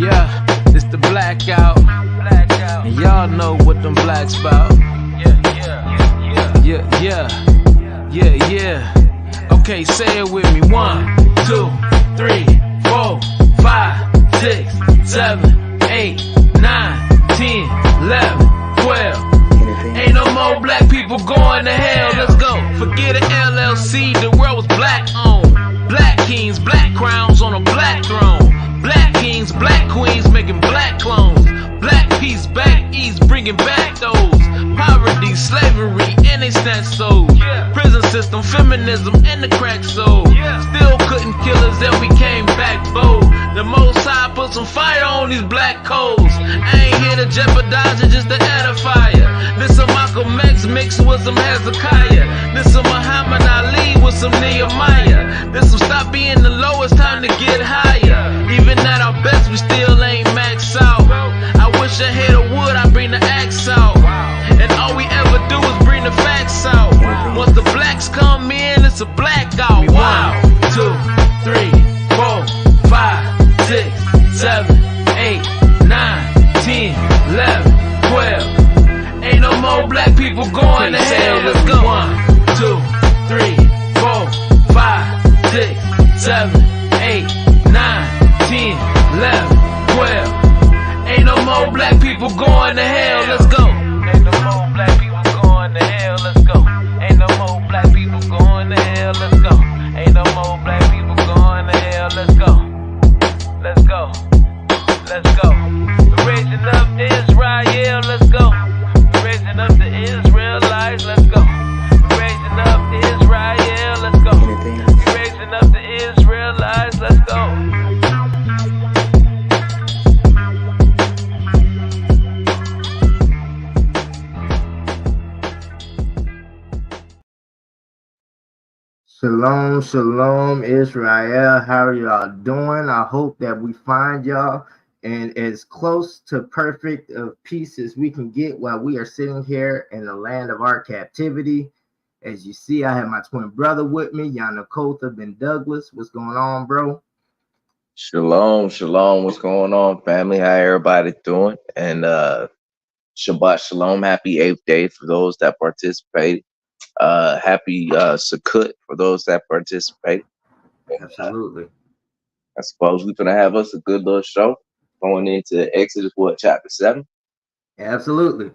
Yeah, it's the blackout. And y'all know what them blacks about. Yeah. Okay, say it with me. 1, 2, 3, 4, 5, 6, 7, 8, 9, 10, 11, 12. Ain't no more black people going to hell. Let's go. Forget an LLC. The world was black owned. Black kings, black crowns on a black throne. Black kings, black queens making black clones. Black peace back east, bringing back those. Poverty, slavery, and they snatched souls. Prison system, feminism, and the crack soul. Still couldn't kill us, then we came back bold. The Most High put some fire on these black coals. I ain't here to jeopardize it, just to edify ya. This a Malcolm X mixed with some Hezekiah. This a Muhammad Ali with some Nehemiah. This will stop being the lowest, time to get higher. Even at our best, we still ain't maxed out. I wish I had a wood, I'd bring the axe out. And all we ever do is bring the facts out. Once the blacks come in, it's a blackout. 1, 2, 3, 4, 5, 6, 7, 8, 9, 10, 11, 12. Ain't no more black people going to hell. Let's go. 1, 2, 3, 4, 5, 6, 7, 8, 9, 10, 11, 12. Ain't no more black people going to hell. Let's go. Ain't no more black people going to hell. Let's go. Ain't no more black people going to hell. Let's go. Ain't no more black people going to hell. Let's go. Let's go. Let's go. The raising up Israel. Let's go. The raising up the Israelites. Let's go. The raising up Israel. Let's go. The raising up the Israelites. Let's go. Shalom, shalom, Israel. How are y'all doing? I hope that we find y'all in as close to perfect of peace as we can get while we are sitting here in the land of our captivity. As you see, I have my twin brother with me, Yanakotha Ben Douglas. What's going on, bro? Shalom, shalom. What's going on, family? How everybody doing? And Shabbat shalom. Happy 8th day for those that participate. Happy Sukkot for those that participate. Absolutely. I suppose we're gonna have us a good little show going into Exodus, chapter 7? Absolutely.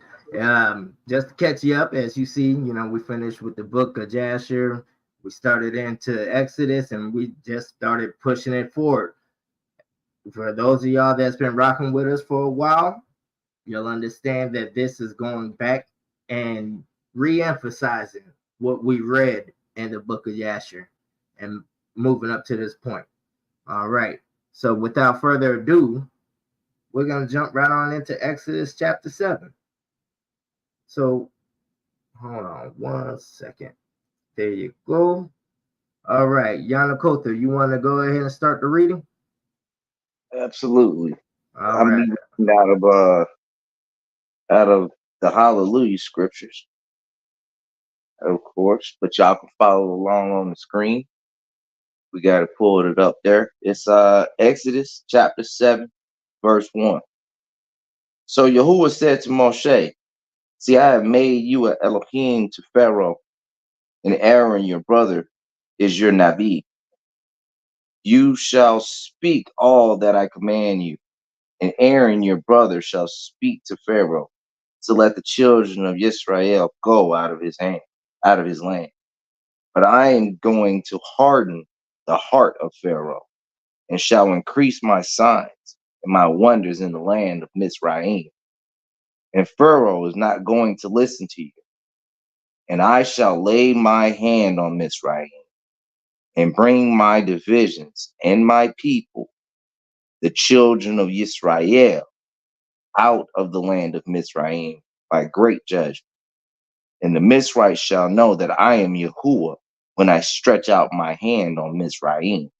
Just to catch you up, as you see, we finished with the book of Jasher. We started into Exodus, and we just started pushing it forward. For those of y'all that's been rocking with us for a while, you'll understand that this is going back and re-emphasizing what we read in the book of Jasher and moving up to this point. All right. So without further ado, we're going to jump right on into Exodus chapter 7. So hold on 1 second. There you go. All right. Yanakotha, you want to go ahead and start the reading? Absolutely. All I'm right. reading out of the Hallelujah scriptures, of course, but y'all can follow along on the screen. We got to pull it up there. It's Exodus chapter 7, verse 1. So Yahuwah said to Moshe, see, I have made you an Elohim to Pharaoh, and Aaron your brother is your Nabi. You shall speak all that I command you, and Aaron your brother shall speak to Pharaoh, to let the children of Yisrael go out of his land. But I am going to harden the heart of Pharaoh, and shall increase my signs and my wonders in the land of Mizraim. And Pharaoh is not going to listen to you. And I shall lay my hand on Mizraim, and bring my divisions and my people, the children of Yisrael, out of the land of Mizraim by great judgment. And the Mizrahites shall know that I am Yahuwah when I stretch out my hand on Mizraim.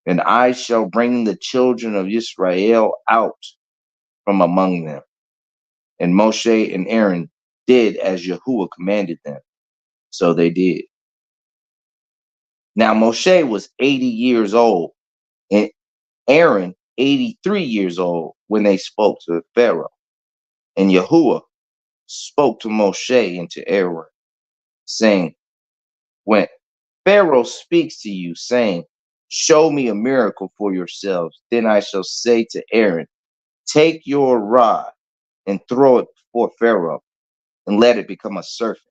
And I shall bring the children of Israel out from among them. And Moshe and Aaron did as Yahuwah commanded them. So they did. Now Moshe was 80 years old, and Aaron 83 years old when they spoke to Pharaoh. And Yahuwah spoke to Moshe and to Aaron, saying, when Pharaoh speaks to you, saying, show me a miracle for yourselves, then I shall say to Aaron, take your rod and throw it before Pharaoh, and let it become a serpent.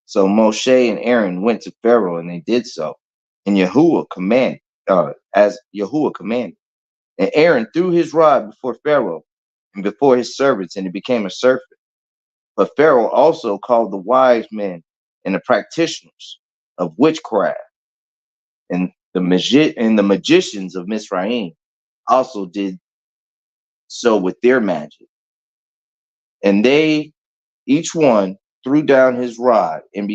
So Moshe and Aaron went to Pharaoh, and they did so. And Yahuwah commanded, as Yahuwah commanded. And Aaron threw his rod before Pharaoh and before his servants, and it became a serpent. But Pharaoh also called the wise men and the practitioners of witchcraft, and the magicians of Mizraim also did so with their magic. And they each one threw down his rod and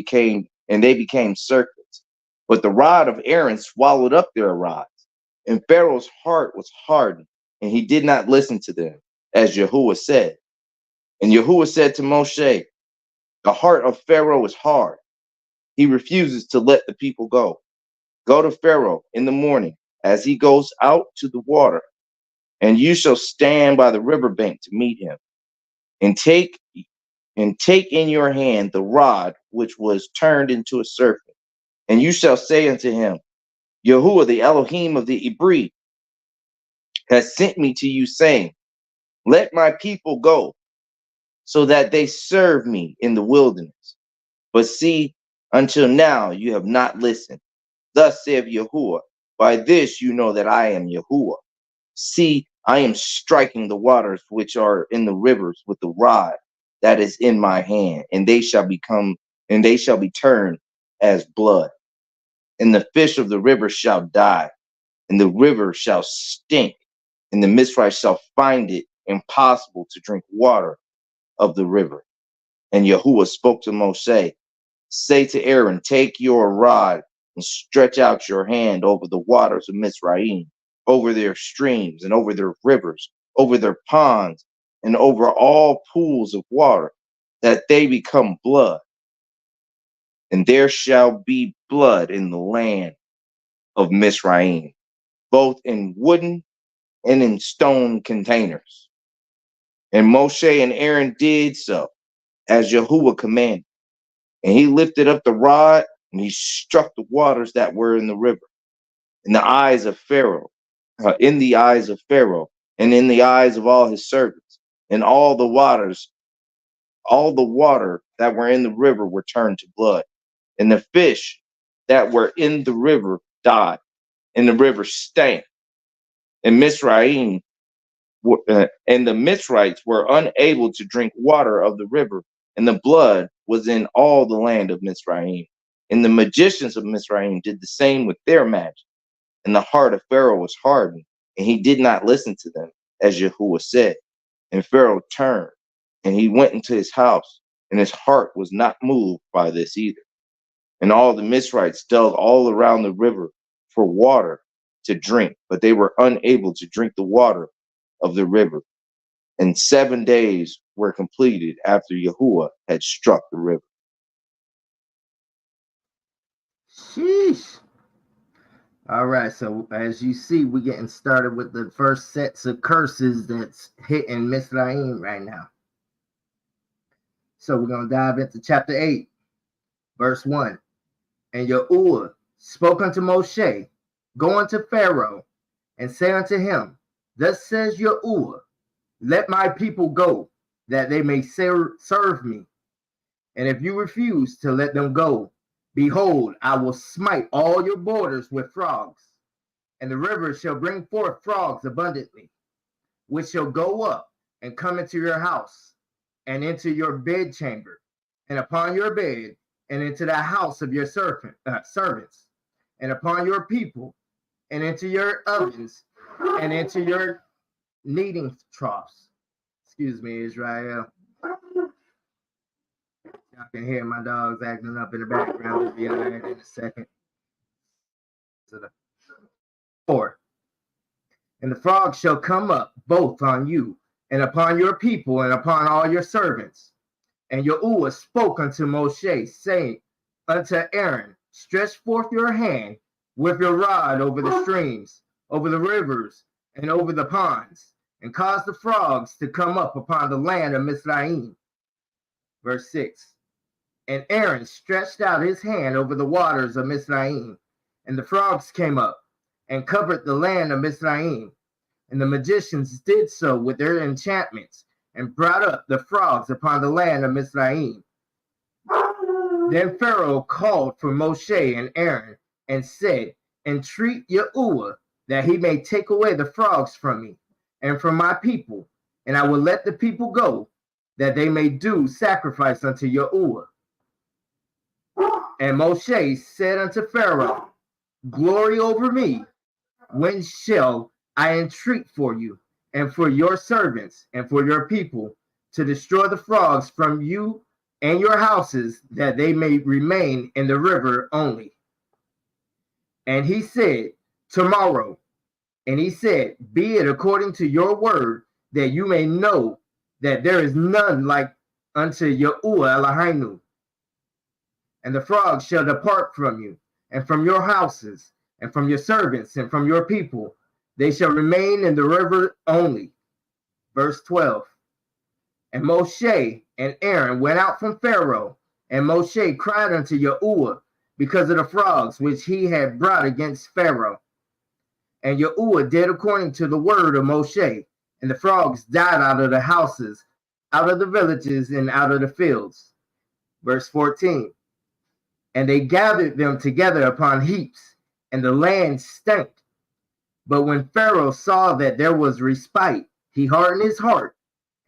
they became serpents. But the rod of Aaron swallowed up their rods. And Pharaoh's heart was hardened, and he did not listen to them, as Yahuwah said. And Yahuwah said to Moshe, the heart of Pharaoh is hard. He refuses to let the people go. Go to Pharaoh in the morning as he goes out to the water, and you shall stand by the riverbank to meet him, and take in your hand the rod which was turned into a serpent. And you shall say unto him, Yahuwah, the Elohim of the Ibri, has sent me to you, saying, let my people go, so that they serve me in the wilderness. But see, until now you have not listened. Thus saith Yahuwah, by this you know that I am Yahuwah. See, I am striking the waters which are in the rivers with the rod that is in my hand, and they shall be turned as blood. And the fish of the river shall die, and the river shall stink, and the Mizraim shall find it impossible to drink water of the river. And Yahuwah spoke to Moshe, say to Aaron, take your rod and stretch out your hand over the waters of Mizraim, over their streams and over their rivers, over their ponds and over all pools of water, that they become blood. And there shall be blood in the land of Mizraim, both in wooden and in stone containers. And Moshe and Aaron did so, as Yahuwah commanded. And he lifted up the rod, and he struck the waters that were in the river, in the eyes of Pharaoh, and in the eyes of all his servants. And all the water that were in the river were turned to blood. And the fish that were in the river died, and the river stank. And and the Mizrahites were unable to drink water of the river, and the blood was in all the land of Mizraim. And the magicians of Mizraim did the same with their magic. And the heart of Pharaoh was hardened, and he did not listen to them, as Yahuwah said. And Pharaoh turned, and he went into his house, and his heart was not moved by this either. And all the Mizrahites dug all around the river for water to drink, but they were unable to drink the water of the river. And 7 days were completed after Yahuwah had struck the river. Sheesh. All right, so as you see, we're getting started with the first sets of curses that's hitting Mizraim right now. So we're going to dive into chapter 8, verse 1. And Yahuwah spoke unto Moshe, go unto Pharaoh, and say unto him, thus says Yahuwah, let my people go, that they may serve me. And if you refuse to let them go, behold, I will smite all your borders with frogs, and the river shall bring forth frogs abundantly, which shall go up and come into your house, and into your bedchamber, and upon your bed, and into the house of your servants, and upon your people, and into your ovens, and into your kneading troughs. Excuse me, Israel. Y'all can hear my dogs acting up in the background. We'll be all right in a second. 4. And the frogs shall come up both on you, and upon your people, and upon all your servants. And Yahuwah spoke unto Moshe, saying unto Aaron, stretch forth your hand with your rod over the streams, over the rivers, and over the ponds, and caused the frogs to come up upon the land of Mizraim. Verse 6. And Aaron stretched out his hand over the waters of Mizraim, and the frogs came up and covered the land of Mizraim. And the magicians did so with their enchantments, and brought up the frogs upon the land of Mizraim. Then Pharaoh called for Moshe and Aaron, and said, Entreat Yahuwah that he may take away the frogs from me and from my people, and I will let the people go, that they may do sacrifice unto Yahuwah. And Moshe said unto Pharaoh, Glory over me, when shall I entreat for you, and for your servants, and for your people, to destroy the frogs from you and your houses, that they may remain in the river only? And he said, Tomorrow. And he said, Be it according to your word, that you may know that there is none like unto Yahuwah Eloheinu. And the frogs shall depart from you, and from your houses, and from your servants, and from your people. They shall remain in the river only. Verse 12. And Moshe and Aaron went out from Pharaoh, and Moshe cried unto Yahuwah because of the frogs which he had brought against Pharaoh. And Yahuwah did according to the word of Moshe, and the frogs died out of the houses, out of the villages, and out of the fields. Verse 14. And they gathered them together upon heaps, and the land stank. But when Pharaoh saw that there was respite, he hardened his heart,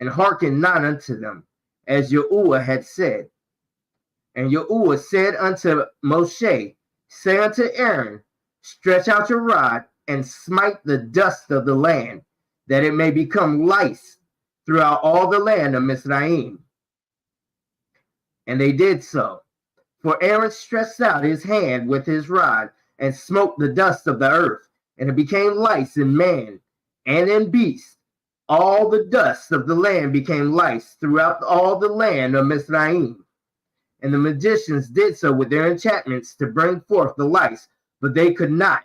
and hearkened not unto them, as Yahuwah had said. And Yahuwah said unto Moshe, Say unto Aaron, Stretch out your rod, and smite the dust of the land, that it may become lice throughout all the land of Mizraim. And they did so. For Aaron stretched out his hand with his rod, and smote the dust of the earth, and it became lice in man and in beast. All the dust of the land became lice throughout all the land of Mizraim. And the magicians did so with their enchantments to bring forth the lice, but they could not.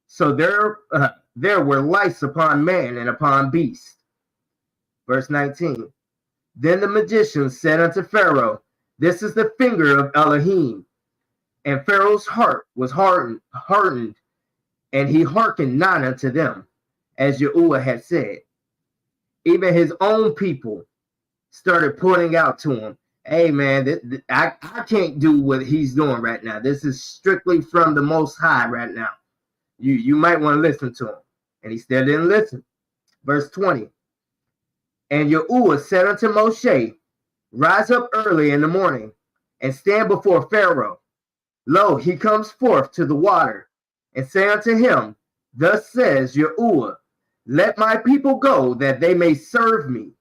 So there were lice upon man and upon beast. Verse 19. Then the magicians said unto Pharaoh, This is the finger of Elohim. And Pharaoh's heart was hardened, and he hearkened not unto them, as Yahuwah had said. Even his own people started pointing out to him, Hey man, I can't do what he's doing right now. This is strictly from the Most High right now. You might want to listen to him. And he still didn't listen. Verse 20. And Yahuwah said unto Moshe, Rise up early in the morning, and stand before Pharaoh. Lo, he comes forth to the water, and say unto him, Thus says Yahuwah, Let my people go, that they may serve me.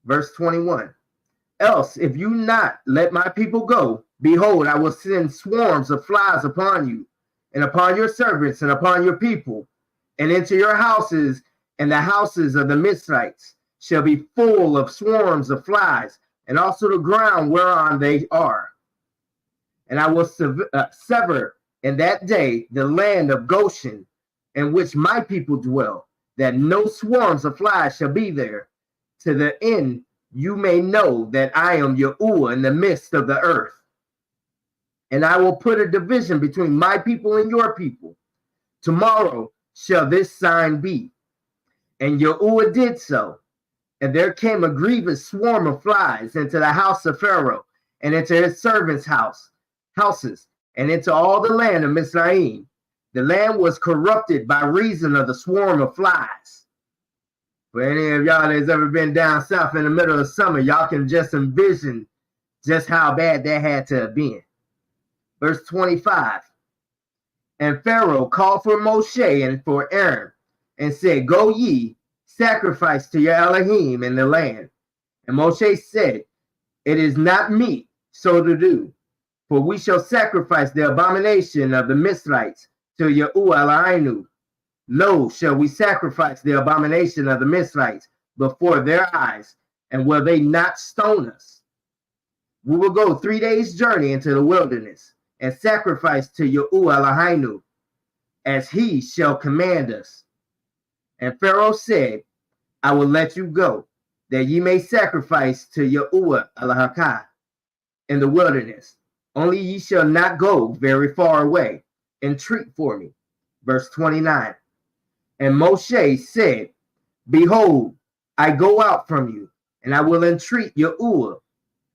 Verse 21. Else, if you not let my people go, behold, I will send swarms of flies upon you, and upon your servants, and upon your people, and into your houses, and the houses of the Mizrites shall be full of swarms of flies, and also the ground whereon they are. And I will sever in that day the land of Goshen, in which my people dwell, that no swarms of flies shall be there, to the end you may know that I am Yahuwah in the midst of the earth. And I will put a division between my people and your people. Tomorrow shall this sign be. And Yahuwah did so. And there came a grievous swarm of flies into the house of Pharaoh, and into his servants' houses, and into all the land of Mizraim. The land was corrupted by reason of the swarm of flies. For any of y'all that's ever been down south in the middle of summer, y'all can just envision just how bad that had to have been. Verse 25. And Pharaoh called for Moshe and for Aaron, and said, Go ye, sacrifice to your Elohim in the land. And Moshe said, It is not meet so to do, for we shall sacrifice the abomination of the Mizrites to Yahuwah Eloheinu. Lo, shall we sacrifice the abomination of the Mizrites before their eyes, and will they not stone us? We will go 3 days' journey into the wilderness, and sacrifice to Yahuwah Eloheinu, as he shall command us. And Pharaoh said, I will let you go, that ye may sacrifice to Yahuwah Alahakah in the wilderness. Only ye shall not go very far away. Entreat for me. Verse 29. And Moshe said, Behold, I go out from you, and I will entreat Yahuwah,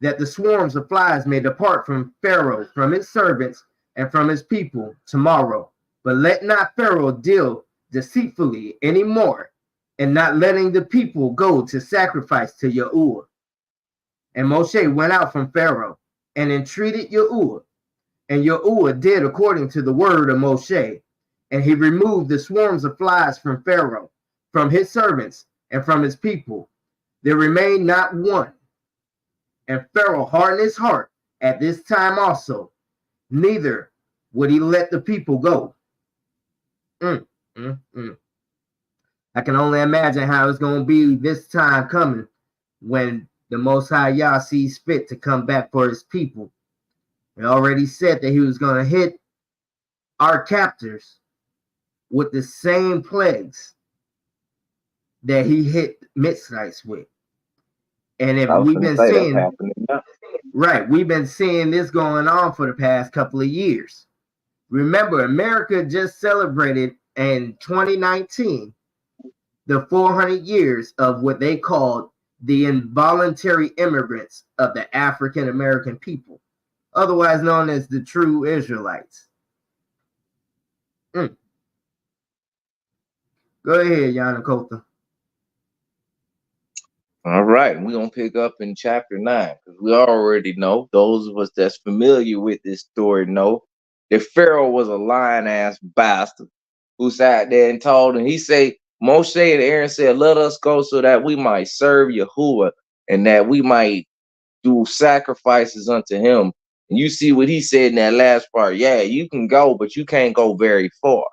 that the swarms of flies may depart from Pharaoh, from his servants, and from his people tomorrow. But let not Pharaoh deal deceitfully any more, and not letting the people go to sacrifice to Yahuwah. And Moshe went out from Pharaoh and entreated Yahuwah. And Yahuwah did according to the word of Moshe. And he removed the swarms of flies from Pharaoh, from his servants, and from his people. There remained not one. And Pharaoh hardened his heart at this time also, neither would he let the people go. Mm, mm, mm. I can only imagine how it's going to be this time coming when the Most High Yah sees fit to come back for his people. He already said that he was going to hit our captors with the same plagues that he hit Mitzrites with. And if I was we've going to been say that's seeing, happening now. right, we've been seeing this going on for the past couple of years. Remember, America just celebrated in 2019 the 400 years of what they called the involuntary immigrants of the African American people, otherwise known as the true Israelites. Mm. Go ahead, Yanakota. All right, we're going to pick up in chapter 9 because we already know, those of us that's familiar with this story know that Pharaoh was a lying-ass bastard who sat there and told him, he said, Moshe and Aaron said, let us go so that we might serve Yahuwah and that we might do sacrifices unto him. And you see what he said in that last part. Yeah, you can go, but you can't go very far.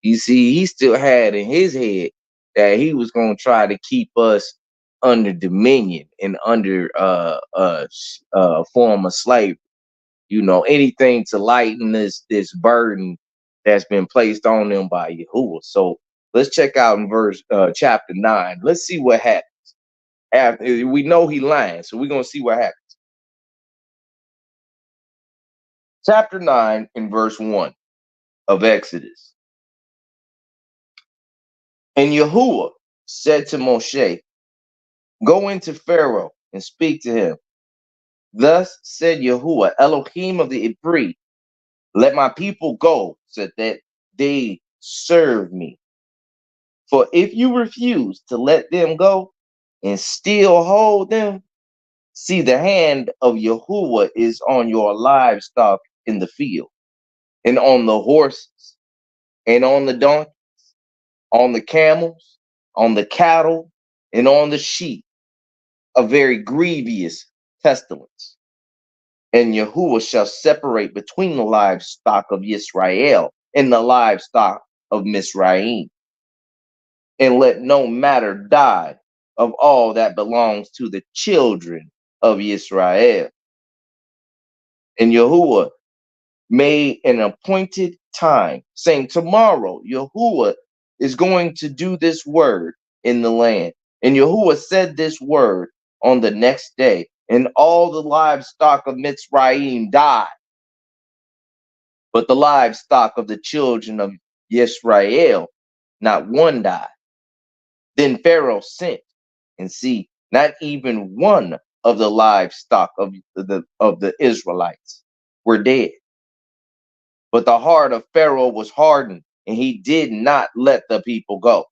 You see, he still had in his head that he was going to try to keep us under dominion and under form of slavery. You know, anything to lighten this burden that's been placed on them by Yahuwah. So let's check out in chapter 9. Let's see what happens. After we know he lying, so we're gonna see what happens. Chapter 9 in verse 1 of Exodus. And Yahuwah said to Moshe, go into Pharaoh and speak to him. Thus said Yahuwah, Elohim of the Ibri, let my people go so that they serve me. For if you refuse to let them go and still hold them, see the hand of Yahuwah is on your livestock in the field, and on the horses, and on the donkeys, on the camels, on the cattle, and on the sheep, a very grievous pestilence. And Yahuwah shall separate between the livestock of Yisrael and the livestock of Mizraim, and let no matter die of all that belongs to the children of Yisrael. And Yahuwah made an appointed time, saying, tomorrow Yahuwah is going to do this word in the land. And Yahuwah said this word on the next day, and all the livestock of Mitzrayim died. But the livestock of the children of Yisrael, not one died. Then Pharaoh sent, and see, not even one of the livestock of the Israelites were dead. But the heart of Pharaoh was hardened, and he did not let the people go.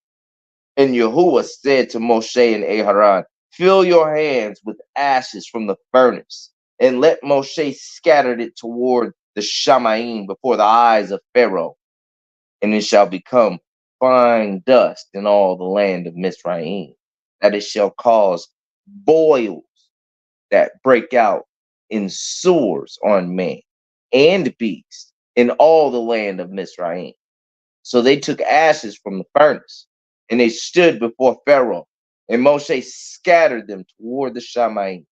And Yahuwah said to Moshe and Aharon, fill your hands with ashes from the furnace, and let Moshe scatter it toward the Shamaim before the eyes of Pharaoh, and it shall become fine dust in all the land of Mizraim, that it shall cause boils that break out in sores on man and beast in all the land of Mizraim. So they took ashes from the furnace, and they stood before Pharaoh, and Moshe scattered them toward the Shamaim,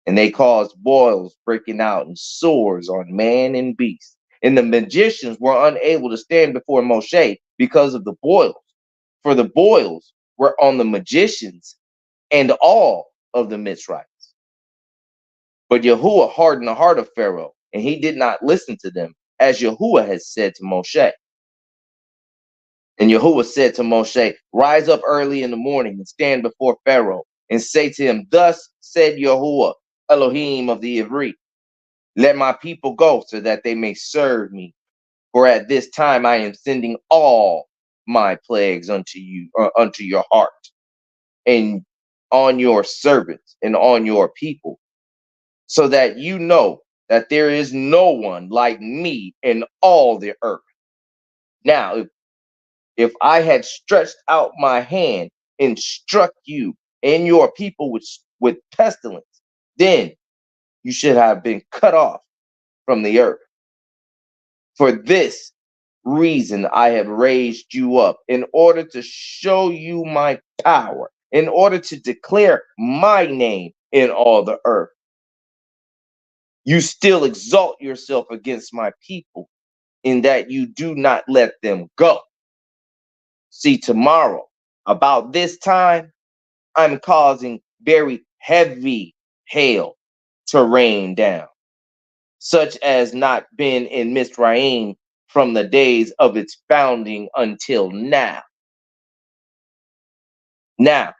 and they caused boils breaking out and sores on man and beast. And the magicians were unable to stand before Moshe because of the boils, for the boils were on the magicians and all of the Mitzrites. But Yahuwah hardened the heart of Pharaoh, and he did not listen to them, as Yahuwah had said to Moshe. And Yahuwah said to Moshe, rise up early in the morning and stand before Pharaoh, and say to him, thus said Yahuwah, Elohim of the Ivri, let my people go so that they may serve me. For at this time I am sending all my plagues unto you, unto your heart, and on your servants and on your people, so that you know that there is no one like me in all the earth. Now, if I had stretched out my hand and struck you and your people with pestilence, then you should have been cut off from the earth. For this reason I have raised you up, in order to show you my power, in order to declare my name in all the earth. You still exalt yourself against my people, in that you do not let them go. See, tomorrow, about this time, I'm causing very heavy hail to rain down, such as not been in Mizraim from the days of its founding until now. Now,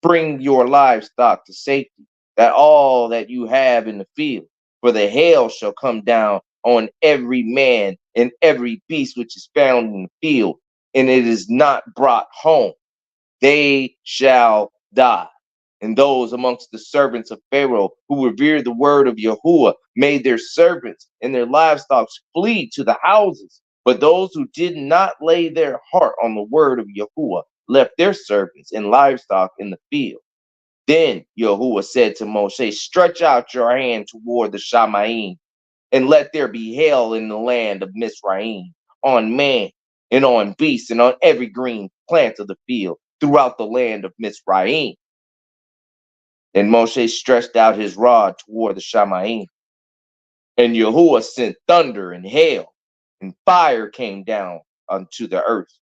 bring your livestock to safety, that all that you have in the field, for the hail shall come down on every man and every beast which is found in the field, and it is not brought home. They shall die. And those amongst the servants of Pharaoh who revered the word of Yahuwah made their servants and their livestock flee to the houses. But those who did not lay their heart on the word of Yahuwah left their servants and livestock in the field. Then Yahuwah said to Moshe, stretch out your hand toward the Shamaim, and let there be hail in the land of Mizraim, on man and on beast and on every green plant of the field throughout the land of Mizraim. Then Moshe stretched out his rod toward the Shamaim, and Yahuwah sent thunder and hail, and fire came down unto the earth.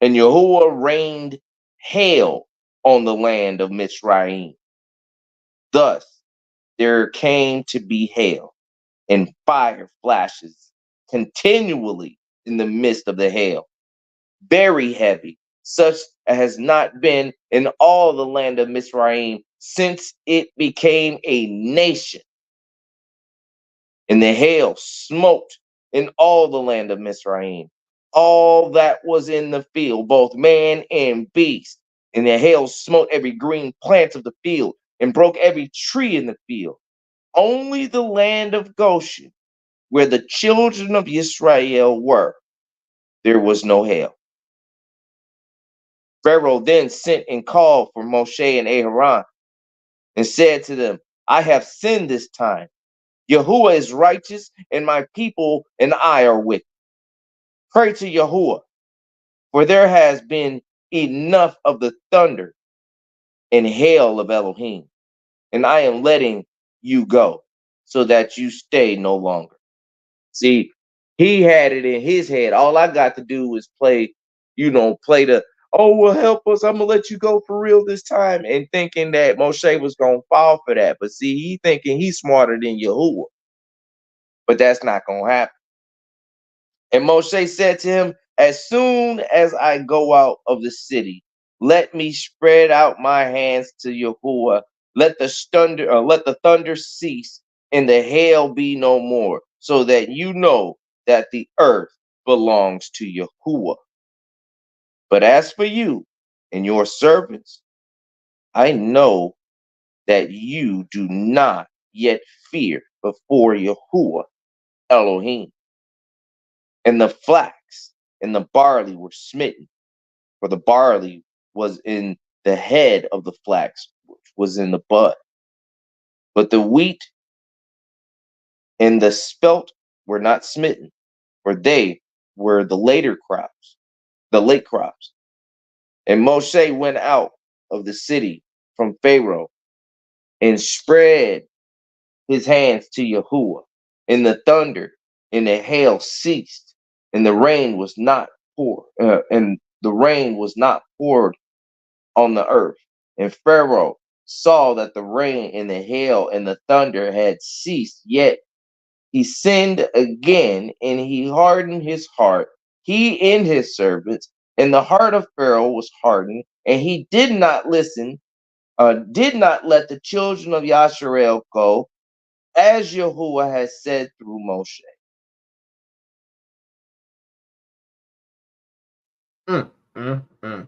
And Yahuwah rained hail on the land of Mizraim. Thus there came to be hail and fire flashes continually in the midst of the hail, very heavy, such as has not been in all the land of Mizraim since it became a nation. And the hail smote in all the land of Mizraim, all that was in the field, both man and beast. And the hail smote every green plant of the field and broke every tree in the field. Only the land of Goshen, where the children of Yisrael were, there was no hail. Pharaoh then sent and called for Moshe and Aaron and said to them, I have sinned this time. Yahuwah is righteous, and my people and I are wicked. Pray to Yahuwah, for there has been enough of the thunder and hail of Elohim, and I am letting you go, so that you stay no longer. See, he had it in his head. All I got to do is play the, oh, well, help us. I'm going to let you go for real this time. And thinking that Moshe was going to fall for that. But see, he thinking he's smarter than Yahuwah. But that's not going to happen. And Moshe said to him, as soon as I go out of the city, let me spread out my hands to Yahuwah. Let the thunder cease and the hail be no more, so that you know that the earth belongs to Yahuwah. But as for you and your servants, I know that you do not yet fear before Yahuwah Elohim. And the flax and the barley were smitten, for the barley was in the head of the flax, which was in the bud. But the wheat and the spelt were not smitten, for they were the late crops. And Moshe went out of the city from Pharaoh and spread his hands to Yahuwah. And the thunder and the hail ceased, and the rain was not pour, and the rain was not poured on the earth. And Pharaoh saw that the rain and the hail and the thunder had ceased, yet he sinned again, and he hardened his heart, he and his servants, and the heart of Pharaoh was hardened, and he did not did not let the children of Yisrael go, as Yahuwah has said through Moshe. Mm, mm.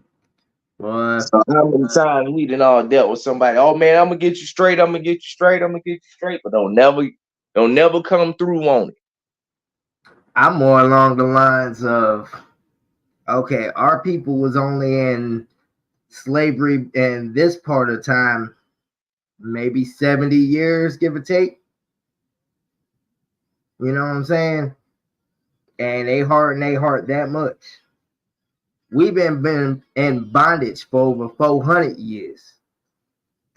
Boy, So how many times we done all dealt with somebody? Oh man, I'm gonna get you straight. I'm gonna get you straight. I'm gonna get you straight, but don't never come through on it. I'm more along the lines of, okay, our people was only in slavery in this part of time, maybe 70 years, give or take. You know what I'm saying? And they harden their heart that much. We've been in bondage for over 400 years.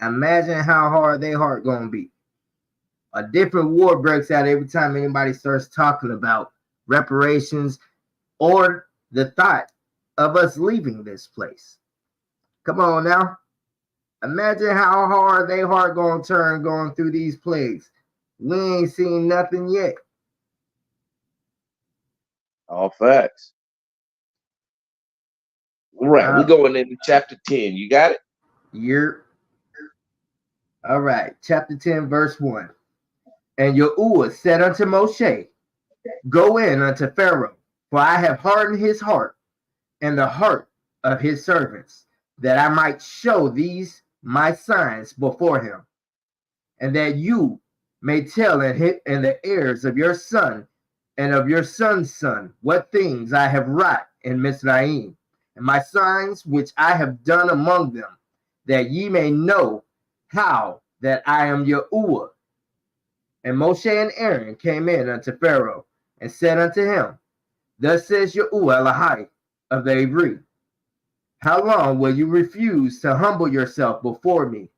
Imagine how hard their heart gonna be. A different war breaks out every time anybody starts talking about reparations or the thought of us leaving this place. Come on now. Imagine how hard their heart gonna turn going through these plagues. We ain't seen nothing yet. All facts. All right, we Uh, going into chapter 10. You got it? you're all right. Chapter 10, verse 1. And Yahuwah said unto Moshe, Go in unto Pharaoh, for I have hardened his heart and the heart of his servants, that I might show these my signs before him, and that you may tell in the heirs of your son and of your son's son what things I have wrought in Mizraim, and my signs which I have done among them, that ye may know how that I am Yahuwah. And Moshe and Aaron came in unto Pharaoh and said unto him, Thus says Yahuwah Elohai of the Ivri, How long will you refuse to humble yourself before me?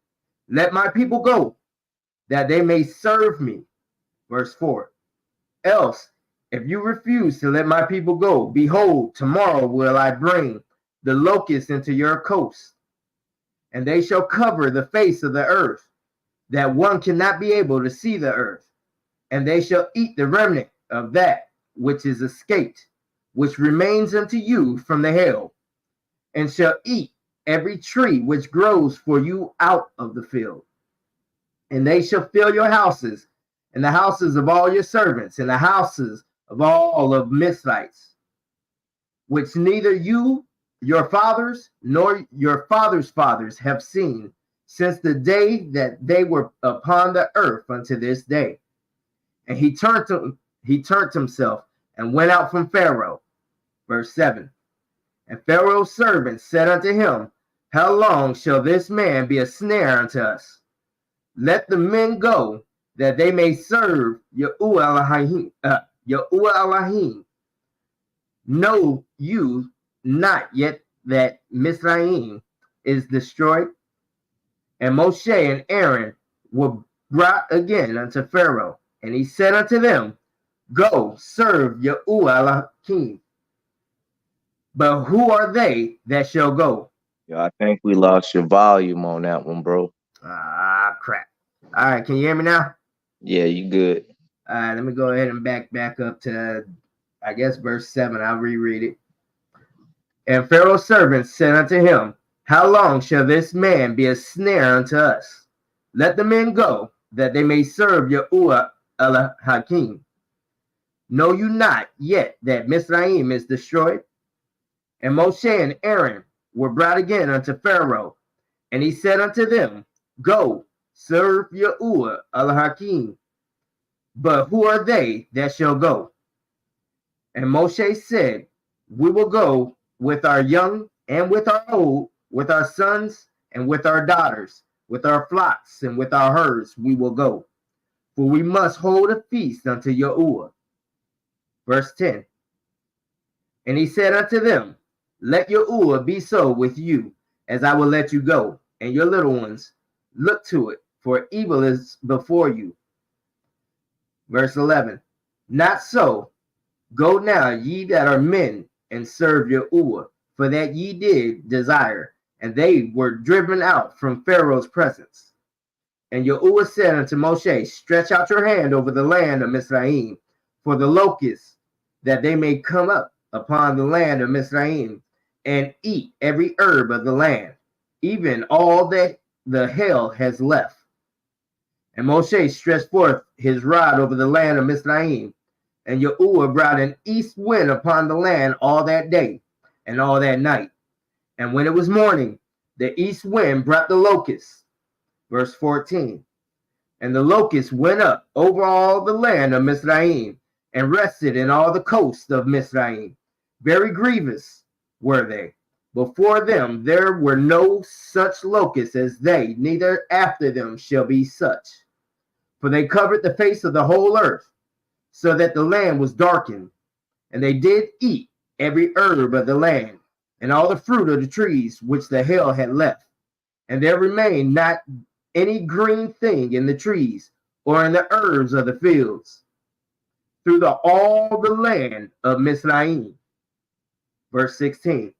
Let my people go, that they may serve me. Verse 4. Else, if you refuse to let my people go, behold, tomorrow will I bring the locusts into your coast, and they shall cover the face of the earth, that one cannot be able to see the earth. And they shall eat the remnant of that which is escaped, which remains unto you from the hail, and shall eat every tree which grows for you out of the field. And they shall fill your houses, and the houses of all your servants, and the houses of all of Mithrites, which neither you, your fathers, nor your fathers' fathers have seen since the day that they were upon the earth unto this day. And he turned himself and went out from Pharaoh. Verse 7. And Pharaoh's servants said unto him, How long shall this man be a snare unto us? Let the men go, that they may serve Yahuwah Elohim. Know you not yet that Mizraim is destroyed? And Moshe and Aaron were brought again unto Pharaoh, and he said unto them, Go, serve Yahuwah Elohim. But who are they that shall go? Yeah, I think we lost your volume on that one, bro. Ah, crap. All right, can you hear me now? Yeah, you good. All right, let me go ahead and back up to, I guess, verse 7. I'll reread it. And Pharaoh's servants said unto him, How long shall this man be a snare unto us? Let the men go, that they may serve Yahuwah Elohim. Know you not yet that Mizraim is destroyed? And Moshe and Aaron were brought again unto Pharaoh, and he said unto them, Go, serve Yahuwah Elohim. But who are they that shall go? And Moshe said, We will go with our young and with our old, with our sons and with our daughters, with our flocks and with our herds we will go. For we must hold a feast unto Yahuwah. Verse 10. And he said unto them, Let Yahuwah be so with you, as I will let you go, and your little ones. Look to it, for evil is before you. Verse 11. Not so. Go now, ye that are men, and serve Yahuwah, for that ye did desire, and they were driven out from Pharaoh's presence. And Yahuwah said unto Moshe, stretch out your hand over the land of Mizraim, for the locusts, that they may come up upon the land of Mizraim, and eat every herb of the land, even all that the hail has left. And Moshe stretched forth his rod over the land of Mizraim, and Yahuwah brought an east wind upon the land all that day and all that night. And when it was morning, the east wind brought the locusts. Verse 14. And the locusts went up over all the land of Mizraim, and rested in all the coasts of Mizraim. Very grievous were they. Before them there were no such locusts as they, neither after them shall be such. For they covered the face of the whole earth, so that the land was darkened. And they did eat every herb of the land, and all the fruit of the trees which the hail had left. And there remained not any green thing in the trees, or in the herbs of the fields, through all the land of Mizraim. Verse 16.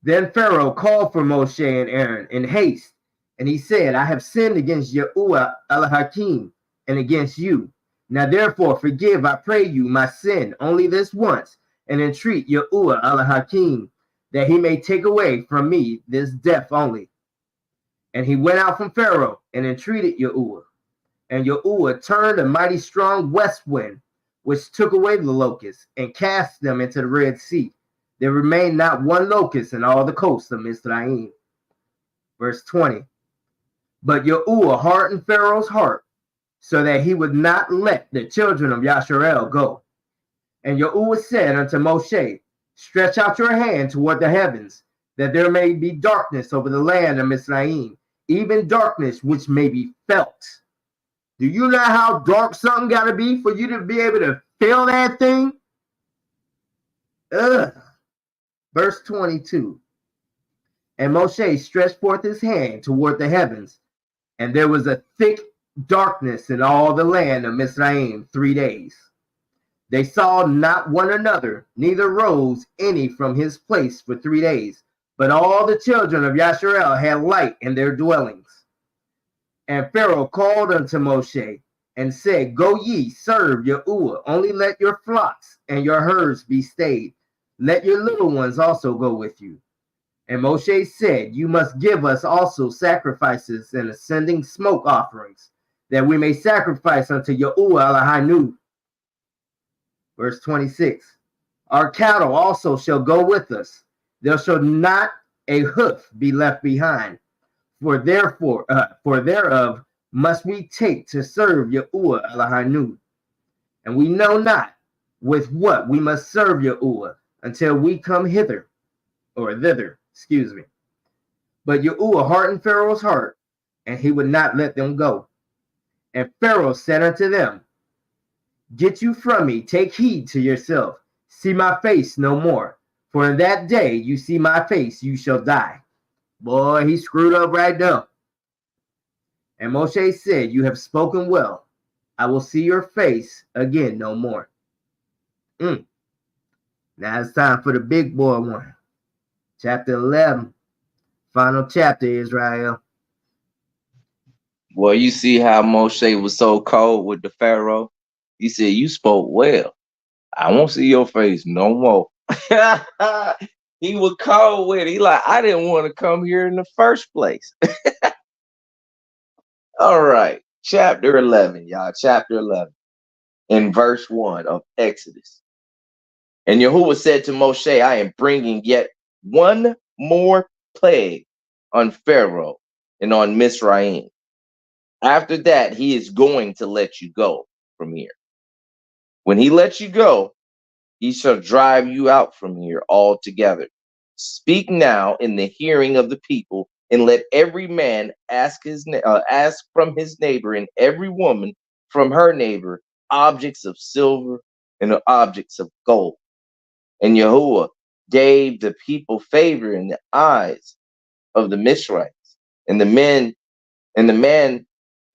Then Pharaoh called for Moshe and Aaron in haste, and he said, I have sinned against Yahuwah el-Hakim and against you. Now therefore forgive, I pray you, my sin only this once, and entreat Yahuwah el-Hakim, that he may take away from me this death only. And he went out from Pharaoh and entreated Yahuwah. And Yahuwah turned a mighty strong west wind, which took away the locusts and cast them into the Red Sea. There remained not one locust in all the coasts of Mizraim. Verse 20. But Yahuwah hardened Pharaoh's heart, so that he would not let the children of Yisrael go. And Yahuwah said unto Moshe, stretch out your hand toward the heavens, that there may be darkness over the land of Mizraim, even darkness which may be felt. Do you know how dark something got to be for you to be able to feel that thing? Verse 22. And Moshe stretched forth his hand toward the heavens, and there was a thick darkness in all the land of Mizraim 3 days. They saw not one another, neither rose any from his place for 3 days. But all the children of Yisrael had light in their dwellings. And Pharaoh called unto Moshe and said, go ye, serve Yahuwah, only let your flocks and your herds be stayed. Let your little ones also go with you. And Moshe said, you must give us also sacrifices and ascending smoke offerings, that we may sacrifice unto Yahuwah Eloheinu. Verse 26. Our cattle also shall go with us. There shall not a hoof be left behind, for thereof must we take to serve Yahuwah Eloheinu. And we know not with what we must serve Yahuwah until we come thither. But Yahuwah hardened Pharaoh's heart, and he would not let them go. And Pharaoh said unto them, get you from me, take heed to yourself, see my face no more. For in that day you see my face, you shall die. Boy, he screwed up right now. And Moshe said, you have spoken well. I will see your face again no more. Now it's time for the big boy one. Chapter 11. Final chapter, Israel. Well, you see how Moshe was so cold with the Pharaoh? He said, you spoke well. I won't see your face no more. He was cold with it. He like, I didn't want to come here in the first place. All right. Chapter 11, y'all. Chapter 11. In verse 1 of Exodus. And Yahuwah said to Moshe, I am bringing yet one more plague on Pharaoh and on Mizraim. After that, he is going to let you go from here. When he lets you go, he shall drive you out from here altogether. Speak now in the hearing of the people, and let every man ask from his neighbor, and every woman from her neighbor, objects of silver and objects of gold. And Yahuwah gave the people favor in the eyes of the Mizraimites, and the man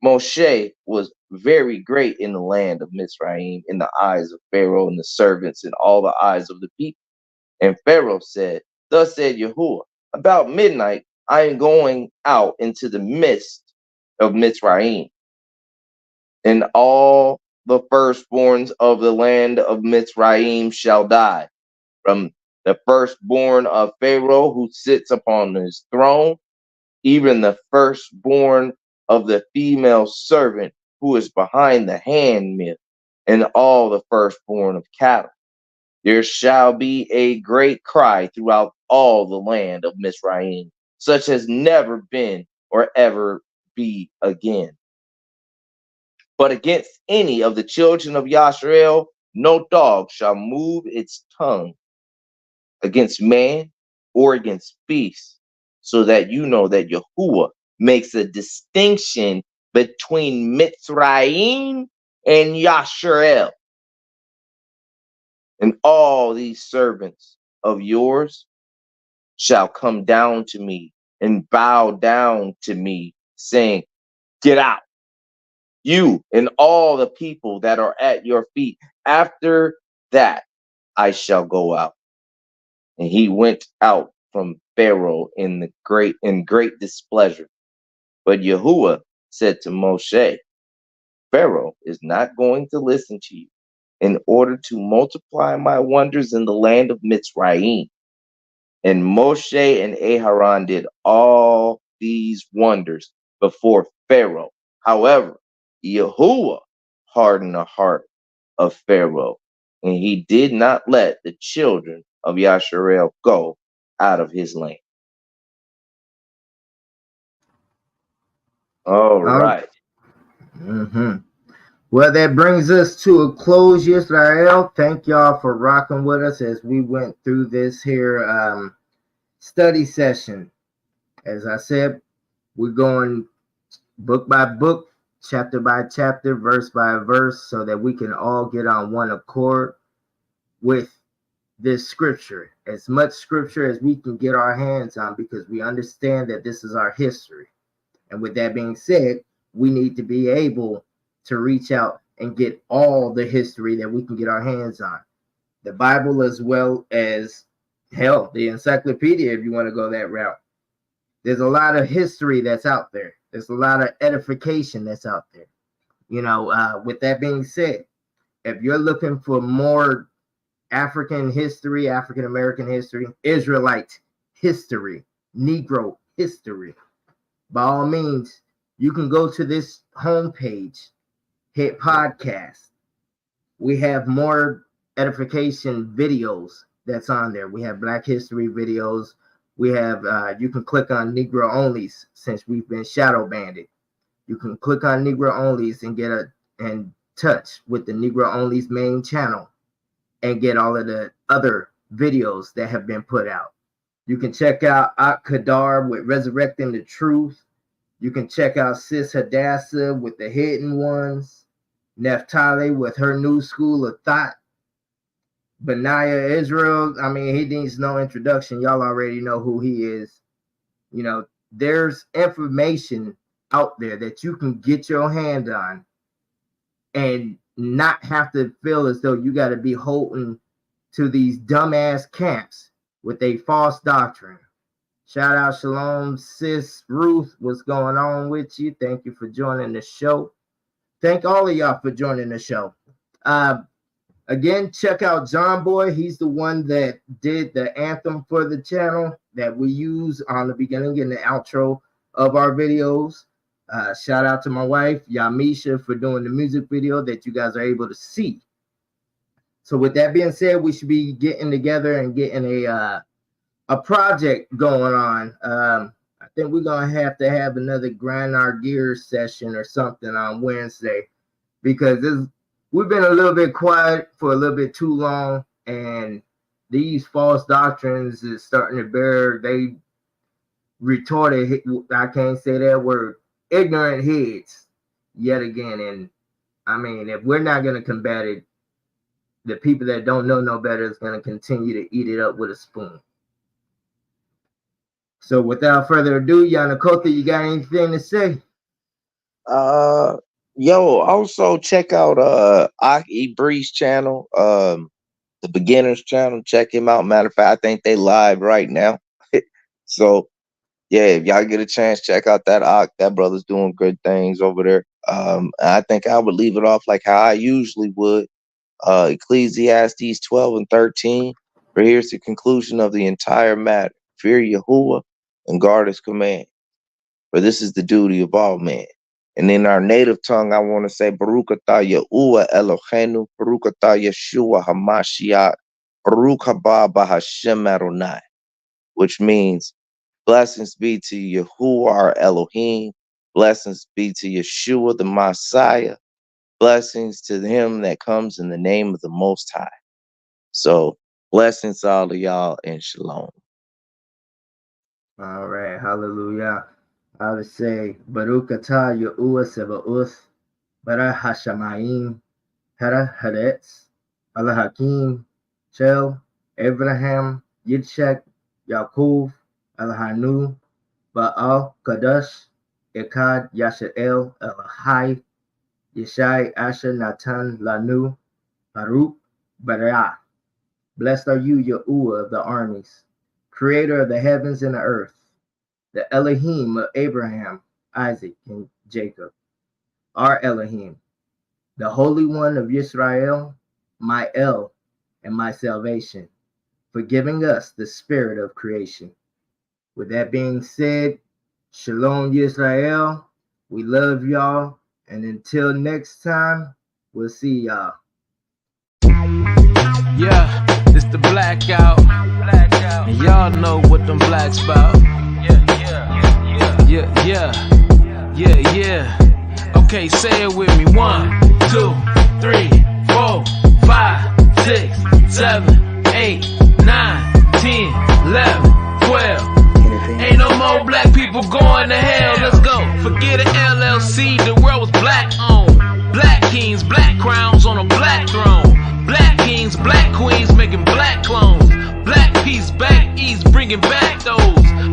Moshe was very great in the land of Mizraim, in the eyes of Pharaoh and the servants, and all the eyes of the people. And Pharaoh said, Thus said Yahuwah, about midnight I am going out into the midst of Mitzrayim, and all the firstborns of the land of Mitzrayim shall die, from the firstborn of Pharaoh who sits upon his throne, even the firstborn of the female servant who is behind the handmill, and all the firstborn of cattle. There shall be a great cry throughout all the land of Mizraim, such as never been or ever be again. But against any of the children of Yisrael, no dog shall move its tongue against man or against beast, so that you know that Yahuwah makes a distinction between Mitzrayim and Yisrael. And all these servants of yours shall come down to me and bow down to me, saying, Get out, you and all the people that are at your feet. After that, I shall go out. And he went out from Pharaoh in great displeasure. But Yahuwah said to Moshe, Pharaoh is not going to listen to you in order to multiply my wonders in the land of Mitzrayim. And Moshe and Aharon did all these wonders before Pharaoh. However, Yahuwah hardened the heart of Pharaoh, and he did not let the children of Yasharel go out of his land. All right. Well, that brings us to a close, Yisrael. Thank y'all for rocking with us as we went through this here study session. As I said, we're going book by book, chapter by chapter, verse by verse, so that we can all get on one accord with this scripture. As much scripture as we can get our hands on, because we understand that this is our history. And with that being said, we need to be able to reach out and get all the history that we can get our hands on. The Bible, as well as, hell, the encyclopedia, if you want to go that route. There's a lot of history that's out there. There's a lot of edification that's out there. With that being said, if you're looking for more African history, African American history, Israelite history, Negro history, by all means, you can go to this homepage, hit podcast. We have more edification videos that's on there. We have Black history videos. We have, you can click on Negro onlys since we've been shadow banded. You can click on Negro onlys and get and touch with the Negro onlys main channel and get all of the other videos that have been put out. You can check out Ak Kadar with Resurrecting the Truth. You can check out Sis Hadassah with the Hidden Ones. Naphtali with her New School of Thought. Benaiah Israel, he needs no introduction. Y'all already know who he is. There's information out there that you can get your hand on and not have to feel as though you got to be holding to these dumbass camps with a false doctrine. Shout out Shalom, Sis Ruth. What's going on with you? Thank you for joining the show. Thank all of y'all for joining the show. Again, check out John Boy. He's the one that did the anthem for the channel that we use on the beginning and the outro of our videos. Shout out to my wife, Yamisha, for doing the music video that you guys are able to see. So with that being said, we should be getting together and getting a project going on. I think we're going to have another Grind Our Gears session or something on Wednesday, because we've been a little bit quiet for a little bit too long, and these false doctrines is starting to bear, they retorted, I can't say that word, ignorant heads yet again. And if we're not going to combat it, the people that don't know no better is going to continue to eat it up with a spoon. So without further ado, Yanakota, you got anything to say? Also check out Aki Bree's channel. the beginners channel. Check him out. Matter of fact, I think they live right now. So yeah, if y'all get a chance, check out that that brother's doing good things over there. I think I would leave it off like how I usually would. Ecclesiastes 12 and 13. For here's the conclusion of the entire matter: fear Yahuwah and guard his command, for this is the duty of all men. And in our native tongue, I want to say Baruch atah Yahuwah Eloheinu, Baruch atah Yeshua Hamashiach, Baruch haba b'Hashem Adonai, which means blessings be to Yahuwah our Elohim, blessings be to Yeshua the Messiah, blessings to him that comes in the name of the Most High. So blessings all to y'all and shalom. All right, hallelujah. I would say Baruch atah Yahuwah Sebaoth, Bara Hashamayim, Hara Haretz, Allah Hakim, Shel, Abraham, Yitzchak, Yaakov, Elohanu, Baal, Kadosh, Echad, Yashael, Elohai, Yeshai, Asher, Natan, Lanu, Baruch, Barah. Blessed are you, Yahuwah of the armies, creator of the heavens and the earth, the Elohim of Abraham, Isaac, and Jacob, our Elohim, the Holy One of Yisrael, my El and my salvation, for giving us the spirit of creation. With that being said, Shalom Yisrael. We love y'all. And until next time, we'll see y'all. Yeah, it's the blackout. And y'all know what them blacks about. Yeah. Okay, say it with me. 1, 2, 3, 4, 5, 6, 7, 8, 9, 10, 11, 12. Ain't no more black people going to hell. Let's go. Forget an LLC. The world was black owned. Black kings, black crowns on a black throne. Black kings, black queens making black clones. Black peace back east, bringing back those.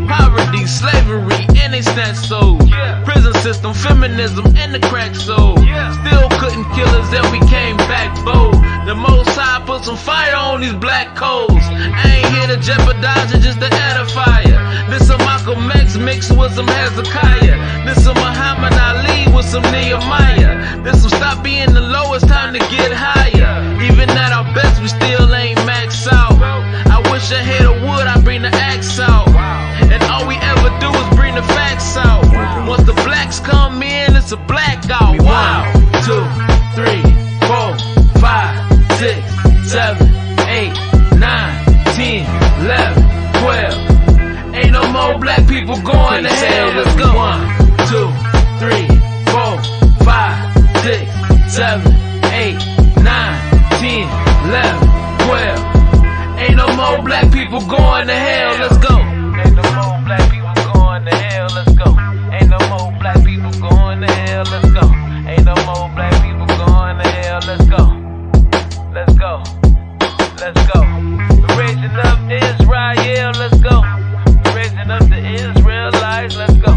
Poverty, slavery, and they snatched souls. Prison system, feminism, and the crack soul. Still couldn't kill us, then we came back bold. The Most High put some fire on these black coals. I ain't here to jeopardize it, just to edify ya. This a Malcolm X mixed with some Hezekiah. This a Muhammad Ali with some Nehemiah. This some stop being the lowest, time to get higher. Even at our best, we still ain't maxed out. I wish I had a wood, I'd bring the axe out. And all we ever do is bring the facts out. Once the blacks come in, it's a blackout. 1, 2, 3, 4, 5, 6, 7, 8, 9, 10, 11, 12. Ain't no more black people going to hell. Let's go. 1, 2, 3, 4, 5, 6, 7, 8, 9, 10, 11, 12. Ain't no more black people going to hell. Let's go. Ain't no more black people going to hell. Let's go. Ain't no more black people going to hell. Let's go. Ain't no more black people going to hell. Let's go. Let's go. Let's go. The raising up Israel. Let's go. The raising up the Israelites. Let's go.